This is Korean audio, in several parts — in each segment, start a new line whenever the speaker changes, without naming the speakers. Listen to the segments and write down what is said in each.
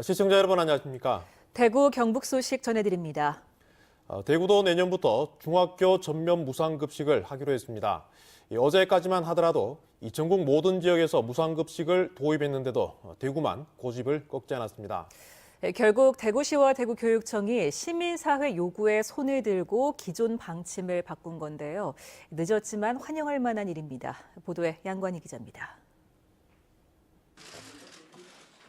시청자 여러분 안녕하십니까?
대구 경북 소식 전해드립니다.
대구도 내년부터 중학교 전면 무상급식을 하기로 했습니다. 어제까지만 하더라도 전국 모든 지역에서 무상급식을 도입했는데도 대구만 고집을 꺾지 않았습니다.
결국 대구시와 대구교육청이 시민사회 요구에 손을 들고 기존 방침을 바꾼 건데요. 늦었지만 환영할 만한 일입니다. 보도에 양관희 기자입니다.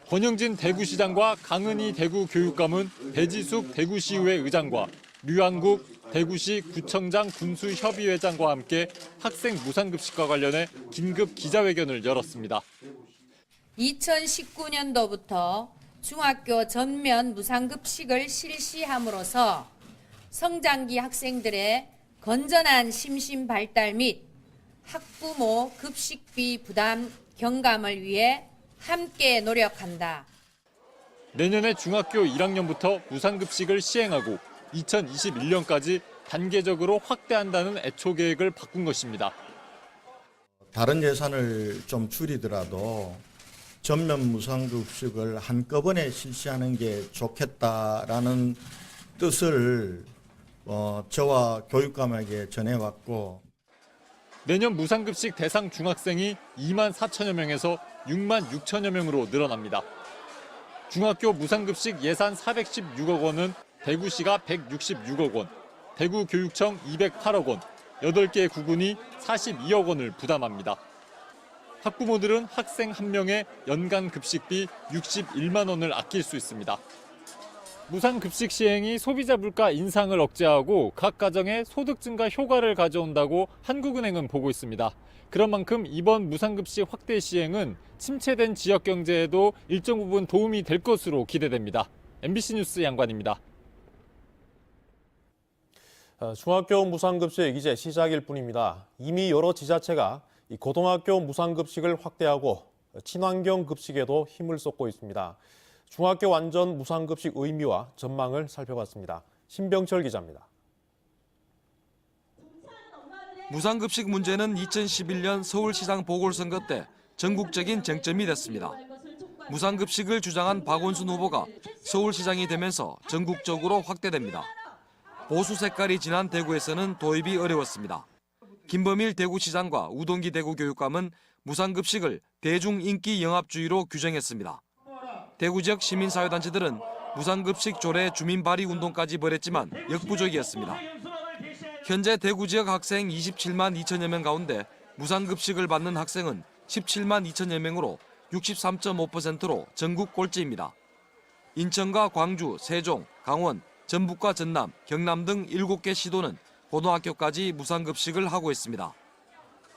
권영진 대구시장과 강은희 대구교육감은 배지숙 대구시의회 의장과 류한국 대구시 구청장 군수협의회장과 함께 학생 무상급식과 관련해 긴급 기자회견을 열었습니다.
2019년도부터 중학교 전면 무상급식을 실시함으로써 성장기 학생들의 건전한 심신 발달 및 학부모 급식비 부담 경감을 위해 함께 노력한다.
내년에 중학교 1학년부터 무상급식을 시행하고 2021년까지 단계적으로 확대한다는 애초 계획을 바꾼 것입니다.
다른 예산을 좀 줄이더라도 전면 무상급식을 한꺼번에 실시하는 게 좋겠다라는 뜻을 저와 교육감에게 전해왔고,
내년 무상급식 대상 중학생이 2만 4천여 명에서 6만 6천여 명으로 늘어납니다. 중학교 무상급식 예산 416억 원은 대구시가 166억 원, 대구교육청 208억 원, 8개 구군이 42억 원을 부담합니다. 학부모들은 학생 한 명의 연간 급식비 61만 원을 아낄 수 있습니다. 무상급식 시행이 소비자 물가 인상을 억제하고 각 가정의 소득 증가 효과를 가져온다고 한국은행은 보고 있습니다. 그런 만큼 이번 무상급식 확대 시행은 침체된 지역 경제에도 일정 부분 도움이 될 것으로 기대됩니다. MBC 뉴스 양관입니다.
중학교 무상급식 이제 시작일 뿐입니다. 이미 여러 지자체가 고등학교 무상급식을 확대하고 친환경 급식에도 힘을 쏟고 있습니다. 중학교 완전 무상급식 의미와 전망을 살펴봤습니다. 신병철 기자입니다.
무상급식 문제는 2011년 서울시장 보궐선거 때 전국적인 쟁점이 됐습니다. 무상급식을 주장한 박원순 후보가 서울시장이 되면서 전국적으로 확대됩니다. 보수 색깔이 진한 대구에서는 도입이 어려웠습니다. 김범일 대구시장과 우동기 대구교육감은 무상급식을 대중인기영합주의로 규정했습니다. 대구 지역 시민사회단체들은 무상급식 조례 주민 발의 운동까지 벌였지만 역부족이었습니다. 현재 대구 지역 학생 27만 2천여 명 가운데 무상급식을 받는 학생은 17만 2천여 명으로 63.5%로 전국 꼴찌입니다. 인천과 광주, 세종, 강원, 전북과 전남, 경남 등 7개 시도는 고등학교까지 무상급식을 하고 있습니다.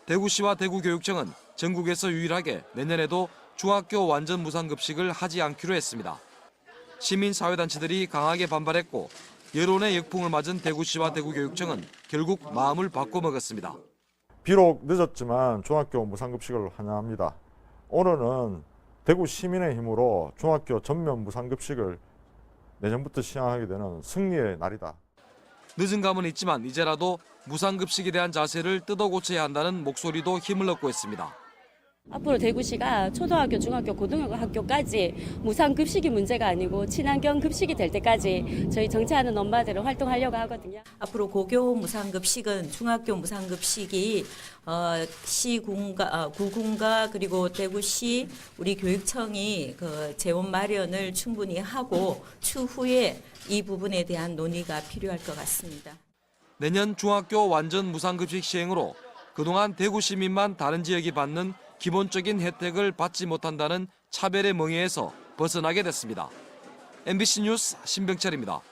대구시와 대구교육청은 전국에서 유일하게 내년에도 중학교 완전 무상급식을 하지 않기로 했습니다. 시민사회단체들이 강하게 반발했고 여론의 역풍을 맞은 대구시와 대구교육청은 결국 마음을 바꿔먹었습니다.
비록 늦었지만 중학교 무상급식을 환영합니다. 오늘은 대구 시민의 힘으로 중학교 전면 무상급식을 내년부터 시행하게 되는 승리의 날이다.
늦은 감은 있지만 이제라도 무상급식에 대한 자세를 뜯어 고쳐야 한다는 목소리도 힘을 얻고 있습니다.
앞으로 대구시가 초등학교, 중학교, 고등학교까지 무상급식이 문제가 아니고 친환경 급식이 될 때까지 저희 정치하는 엄마들은 활동하려고 하거든요.
앞으로 고교 무상급식은 중학교 무상급식이 구군과 그리고 대구시 우리 교육청이 그 재원 마련을 충분히 하고 추후에 이 부분에 대한 논의가 필요할 것 같습니다.
내년 중학교 완전 무상급식 시행으로 그동안 대구 시민만 다른 지역이 받는 기본적인 혜택을 받지 못한다는 차별의 멍에에서 벗어나게 됐습니다. MBC 뉴스 신병철입니다.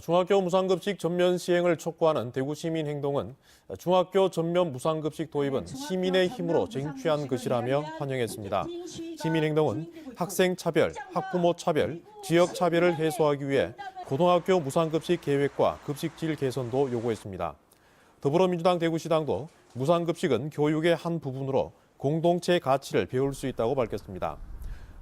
중학교 무상급식 전면 시행을 촉구하는 대구시민행동은 중학교 전면 무상급식 도입은 시민의 힘으로 쟁취한 것이라며 환영했습니다. 시민행동은 학생 차별, 학부모 차별, 지역 차별을 해소하기 위해 고등학교 무상급식 계획과 급식질 개선도 요구했습니다. 더불어민주당 대구시당도 무상급식은 교육의 한 부분으로 공동체 가치를 배울 수 있다고 밝혔습니다.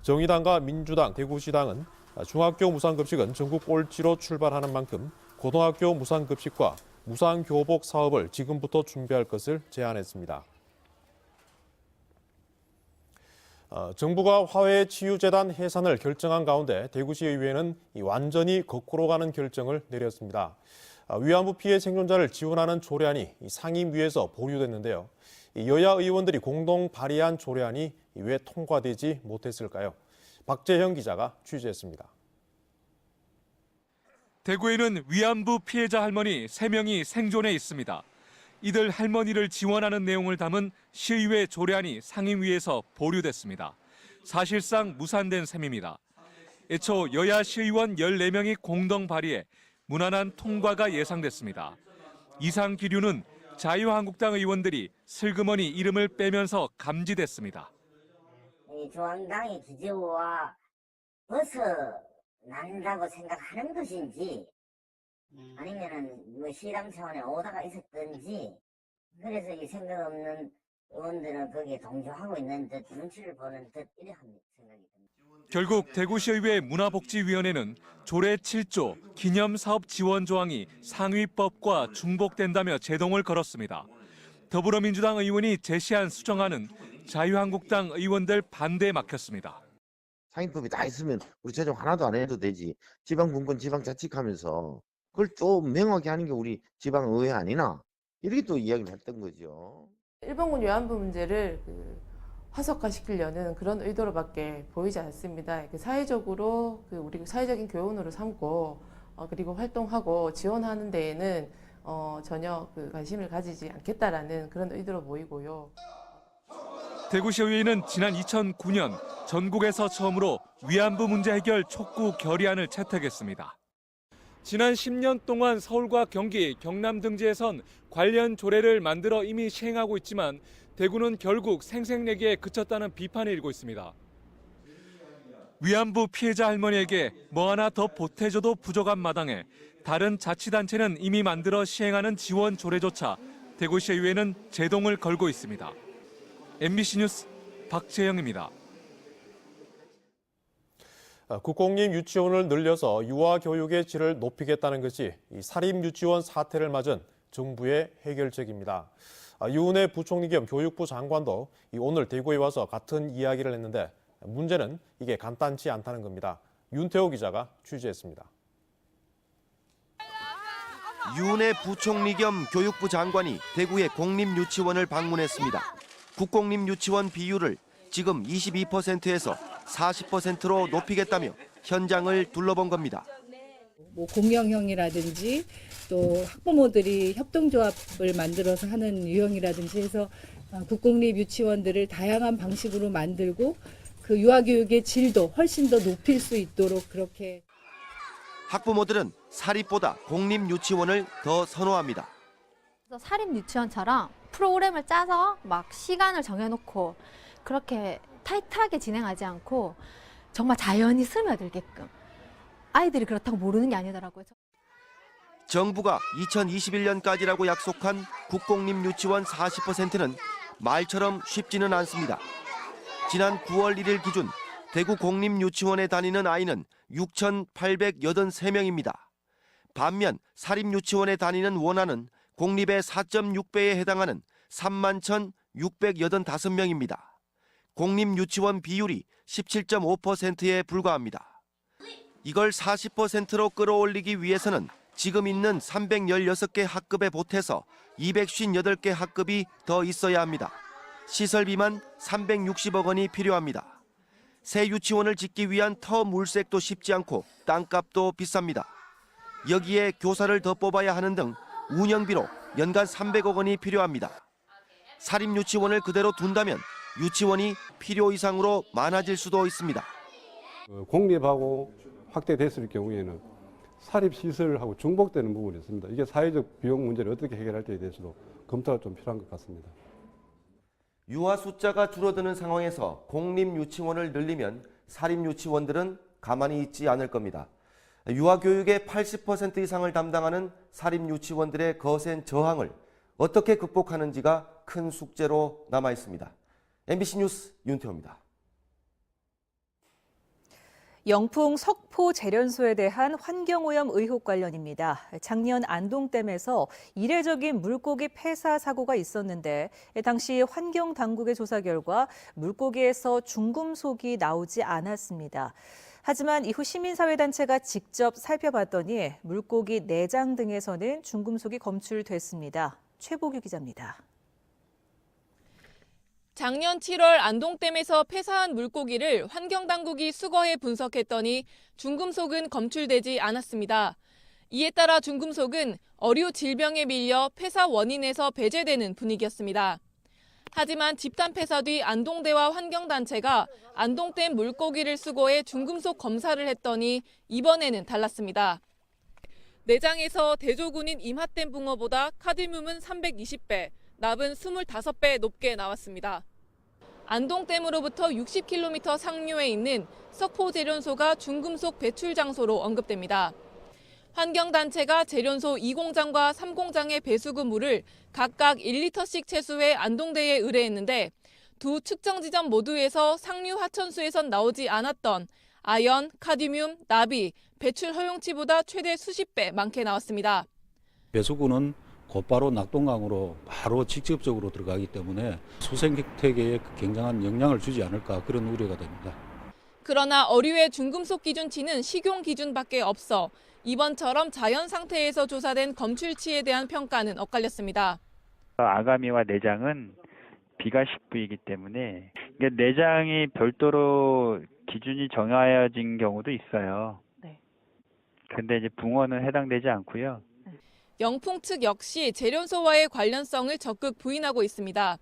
정의당과 민주당, 대구시당은 중학교 무상급식은 전국 꼴찌로 출발하는 만큼 고등학교 무상급식과 무상교복 사업을 지금부터 준비할 것을 제안했습니다. 정부가 화훼치유재단 해산을 결정한 가운데 대구시의회는 완전히 거꾸로 가는 결정을 내렸습니다. 위안부 피해 생존자를 지원하는 조례안이 상임위에서 보류됐는데요. 여야 의원들이 공동 발의한 조례안이 왜 통과되지 못했을까요? 박재형 기자가 취재했습니다.
대구에는 위안부 피해자 할머니 3명이 생존해 있습니다. 이들 할머니를 지원하는 내용을 담은 시의회 조례안이 상임위에서 보류됐습니다. 사실상 무산된 셈입니다. 애초 여야 시의원 14명이 공동 발의해 무난한 통과가 예상됐습니다. 이상 기류는 자유한국당 의원들이 슬그머니 이름을 빼면서 감지됐습니다.
중앙당의 기재부와 벗어난다고 생각하는 것인지 아니면은 뭐 시당 차원의 오다가 있었던지 그래서 이 생각 없는 의원들은 거기에 동조하고 있는 듯 눈치를 보는 듯 이래 합니다. 생각이 듭니다.
결국 대구시의회 문화복지위원회는 조례 7조 기념사업 지원 조항이 상위법과 중복된다며 제동을 걸었습니다. 더불어민주당 의원이 제시한 수정안은 자유한국당 의원들 반대에 막혔습니다.
상위법이 다 있으면 우리 제정 하나도 안 해도 되지. 지방분권 지방자치하면서 그걸 좀 명확히 하는 게 우리 지방의회 아니나 이렇게 또 이야기를 했던 거죠.
일본군 위안부 문제를 화석화시키려는 그런 의도로밖에 보이지 않습니다. 사회적으로 우리 사회적인 교훈으로 삼고 그리고 활동하고 지원하는 데에는 전혀 관심을 가지지 않겠다라는 그런 의도로 보이고요.
대구시의회는 지난 2009년 전국에서 처음으로 위안부 문제 해결 촉구 결의안을 채택했습니다. 지난 10년 동안 서울과 경기, 경남 등지에선 관련 조례를 만들어 이미 시행하고 있지만 대구는 결국 생색내기에 그쳤다는 비판이 일고 있습니다. 위안부 피해자 할머니에게 뭐 하나 더 보태줘도 부족한 마당에 다른 자치단체는 이미 만들어 시행하는 지원 조례조차 대구시의회는 제동을 걸고 있습니다. MBC 뉴스 박재영입니다.
국공립 유치원을 늘려서 유아 교육의 질을 높이겠다는 것이 사립 유치원 사태를 맞은 정부의 해결책입니다. 유은혜 부총리 겸 교육부 장관도 오늘 대구에 와서 같은 이야기를 했는데 문제는 이게 간단치 않다는 겁니다. 윤태호 기자가 취재했습니다.
유은혜 부총리 겸 교육부 장관이 대구의 공립유치원을 방문했습니다. 국공립 유치원 비율을 지금 22%에서 40%로 높이겠다며 현장을 둘러본 겁니다.
뭐 공영형이라든지 또 학부모들이 협동조합을 만들어서 하는 유형이라든지 해서 국공립 유치원들을 다양한 방식으로 만들고 그 유아교육의 질도 훨씬 더 높일 수 있도록 그렇게.
학부모들은 사립보다 공립 유치원을 더 선호합니다.
사립 유치원처럼 프로그램을 짜서 막 시간을 정해놓고 그렇게 타이트하게 진행하지 않고 정말 자연히 스며들게끔 아이들이 그렇다고 모르는 게 아니더라고요.
정부가 2021년까지라고 약속한 국공립 유치원 40%는 말처럼 쉽지는 않습니다. 지난 9월 1일 기준 대구 공립 유치원에 다니는 아이는 6,883명입니다. 반면 사립 유치원에 다니는 원아는 공립의 4.6배에 해당하는 31,685명입니다. 공립 유치원 비율이 17.5%에 불과합니다. 이걸 40%로 끌어올리기 위해서는 지금 있는 316개 학급에 보태서 258개 학급이 더 있어야 합니다. 시설비만 360억 원이 필요합니다. 새 유치원을 짓기 위한 터 물색도 쉽지 않고 땅값도 비쌉니다. 여기에 교사를 더 뽑아야 하는 등 운영비로 연간 300억 원이 필요합니다. 사립 유치원을 그대로 둔다면 유치원이 필요 이상으로 많아질 수도 있습니다.
공립하고 확대됐을 경우에는 사립시설하고 중복되는 부분이 있습니다. 이게 사회적 비용 문제를 어떻게 해결할지에 대해서도 검토가 좀 필요한 것 같습니다.
유아 숫자가 줄어드는 상황에서 공립 유치원을 늘리면 사립 유치원들은 가만히 있지 않을 겁니다. 유아 교육의 80% 이상을 담당하는 사립 유치원들의 거센 저항을 어떻게 극복하는지가 큰 숙제로 남아 있습니다. MBC 뉴스 윤태호입니다.
영풍 석포 재련소에 대한 환경오염 의혹 관련입니다. 작년 안동댐에서 이례적인 물고기 폐사 사고가 있었는데 당시 환경당국의 조사 결과 물고기에서 중금속이 나오지 않았습니다. 하지만 이후 시민사회단체가 직접 살펴봤더니 물고기 내장 등에서는 중금속이 검출됐습니다. 최보규 기자입니다.
작년 7월 안동댐에서 폐사한 물고기를 환경당국이 수거해 분석했더니 중금속은 검출되지 않았습니다. 이에 따라 중금속은 어류 질병에 밀려 폐사 원인에서 배제되는 분위기였습니다. 하지만 집단 폐사 뒤 안동대와 환경단체가 안동댐 물고기를 수거해 중금속 검사를 했더니 이번에는 달랐습니다. 내장에서 대조군인 임하댐 붕어보다 카드뮴은 320배, 납은 25배 높게 나왔습니다. 안동댐으로부터 60km 상류에 있는 석포 재련소가 중금속 배출 장소로 언급됩니다. 환경단체가 재련소 2공장과 3공장의 배수구 물을 각각 1리터씩 채수해 안동대에 의뢰했는데 두 측정 지점 모두에서 상류 하천수에선 나오지 않았던 아연, 카드뮴, 납이 배출 허용치보다 최대 수십 배 많게 나왔습니다.
배수구는 곧바로 낙동강으로 바로 직접적으로 들어가기 때문에 수생태계에 굉장한 영향을 주지 않을까 그런 우려가 됩니다.
그러나 어류의 중금속 기준치는 식용 기준밖에 없어 이번처럼 자연 상태에서 조사된 검출치에 대한 평가는 엇갈렸습니다.
아가미와 내장은 비가식 부위이기 때문에 내장이 별도로 기준이 정해진 경우도 있어요. 그런데 이제 붕어는 해당되지 않고요.
영풍 측 역시 재련소와의 관련성을 적극 부인하고 있습니다.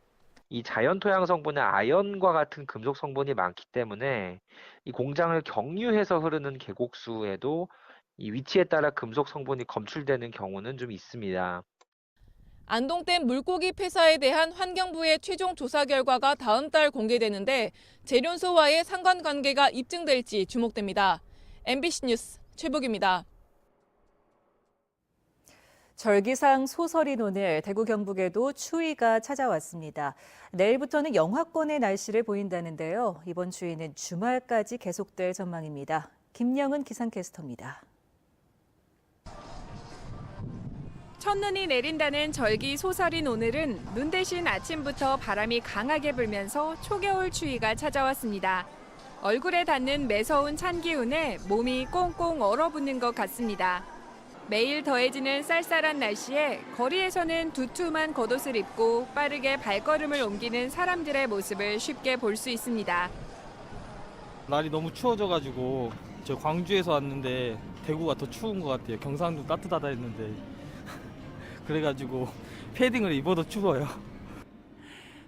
이 자연 토양 성분에 아연과 같은 금속 성분이 많기 때문에 이 공장을 경유해서 흐르는 계곡수에도 이 위치에 따라 금속 성분이 검출되는 경우는 좀 있습니다.
안동댐 물고기 폐사에 대한 환경부의 최종 조사 결과가 다음 달 공개되는데 재련소와의 상관관계가 입증될지 주목됩니다. MBC 뉴스 최복입니다.
절기상 소설인 오늘 대구 경북에도 추위가 찾아왔습니다. 내일부터는 영하권의 날씨를 보인다는데요. 이번 추위는 주말까지 계속될 전망입니다. 김영은 기상캐스터입니다.
첫눈이 내린다는 절기 소설인 오늘은 눈 대신 아침부터 바람이 강하게 불면서 초겨울 추위가 찾아왔습니다. 얼굴에 닿는 매서운 찬 기운에 몸이 꽁꽁 얼어붙는 것 같습니다. 매일 더해지는 쌀쌀한 날씨에 거리에서는 두툼한 겉옷을 입고 빠르게 발걸음을 옮기는 사람들의 모습을 쉽게 볼 수 있습니다.
날이 너무 추워져가지고 저 광주에서 왔는데 대구가 더 추운 것 같아요. 경상도 따뜻하다 했는데 그래가지고 패딩을 입어도 추워요.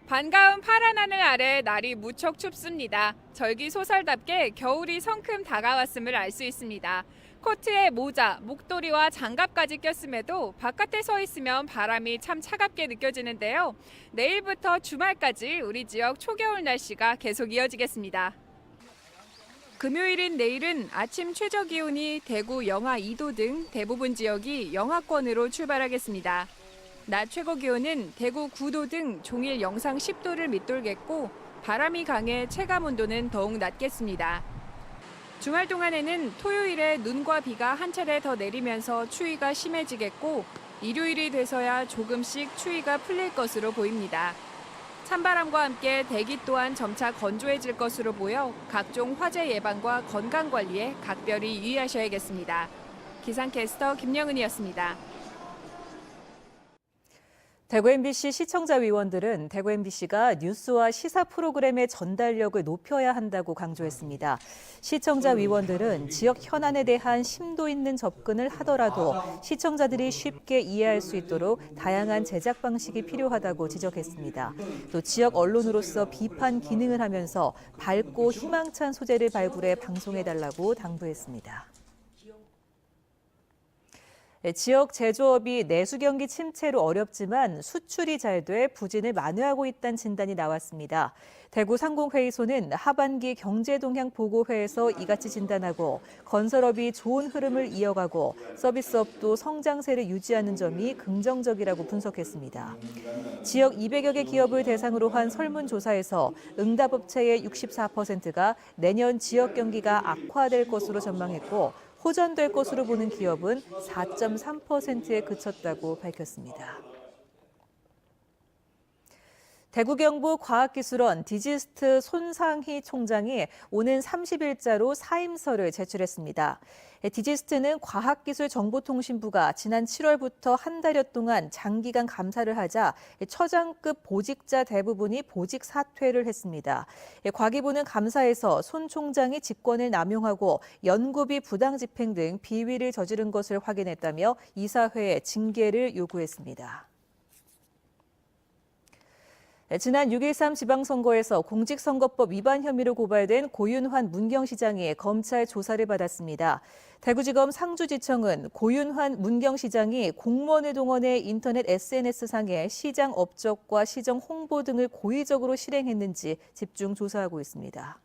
반가운 파란 하늘 아래 날이 무척 춥습니다. 절기 소설답게 겨울이 성큼 다가왔음을 알 수 있습니다. 코트에 모자, 목도리와 장갑까지 꼈음에도 바깥에 서 있으면 바람이 참 차갑게 느껴지는데요. 내일부터 주말까지 우리 지역 초겨울 날씨가 계속 이어지겠습니다. 금요일인 내일은 아침 최저 기온이 대구 영하 2도 등 대부분 지역이 영하권으로 출발하겠습니다. 낮 최고 기온은 대구 9도 등 종일 영상 10도를 밑돌겠고 바람이 강해 체감 온도는 더욱 낮겠습니다. 주말 동안에는 토요일에 눈과 비가 한 차례 더 내리면서 추위가 심해지겠고 일요일이 돼서야 조금씩 추위가 풀릴 것으로 보입니다. 찬바람과 함께 대기 또한 점차 건조해질 것으로 보여 각종 화재 예방과 건강 관리에 각별히 유의하셔야겠습니다. 기상캐스터 김영은이었습니다.
대구 MBC 시청자 위원들은 대구 MBC가 뉴스와 시사 프로그램의 전달력을 높여야 한다고 강조했습니다. 시청자 위원들은 지역 현안에 대한 심도 있는 접근을 하더라도 시청자들이 쉽게 이해할 수 있도록 다양한 제작 방식이 필요하다고 지적했습니다. 또 지역 언론으로서 비판 기능을 하면서 밝고 희망찬 소재를 발굴해 방송해달라고 당부했습니다. 지역 제조업이 내수 경기 침체로 어렵지만 수출이 잘 돼 부진을 만회하고 있다는 진단이 나왔습니다. 대구 상공회의소는 하반기 경제동향 보고회에서 이같이 진단하고 건설업이 좋은 흐름을 이어가고 서비스업도 성장세를 유지하는 점이 긍정적이라고 분석했습니다. 지역 200여 개 기업을 대상으로 한 설문조사에서 응답업체의 64%가 내년 지역 경기가 악화될 것으로 전망했고 호전될 것으로 보는 기업은 4.3%에 그쳤다고 밝혔습니다. 대구 경북 과학기술원 디지스트 손상희 총장이 오는 30일자로 사임서를 제출했습니다. 디지스트는 과학기술정보통신부가 지난 7월부터 한 달여 동안 장기간 감사를 하자 처장급 보직자 대부분이 보직 사퇴를 했습니다. 과기부는 감사에서 손 총장이 직권을 남용하고 연구비 부당 집행 등 비위를 저지른 것을 확인했다며 이사회에 징계를 요구했습니다. 지난 6.13 지방선거에서 공직선거법 위반 혐의로 고발된 고윤환 문경시장이 검찰 조사를 받았습니다. 대구지검 상주지청은 고윤환 문경시장이 공무원을 동원해 인터넷 SNS상의 시장 업적과 시정 홍보 등을 고의적으로 실행했는지 집중 조사하고 있습니다.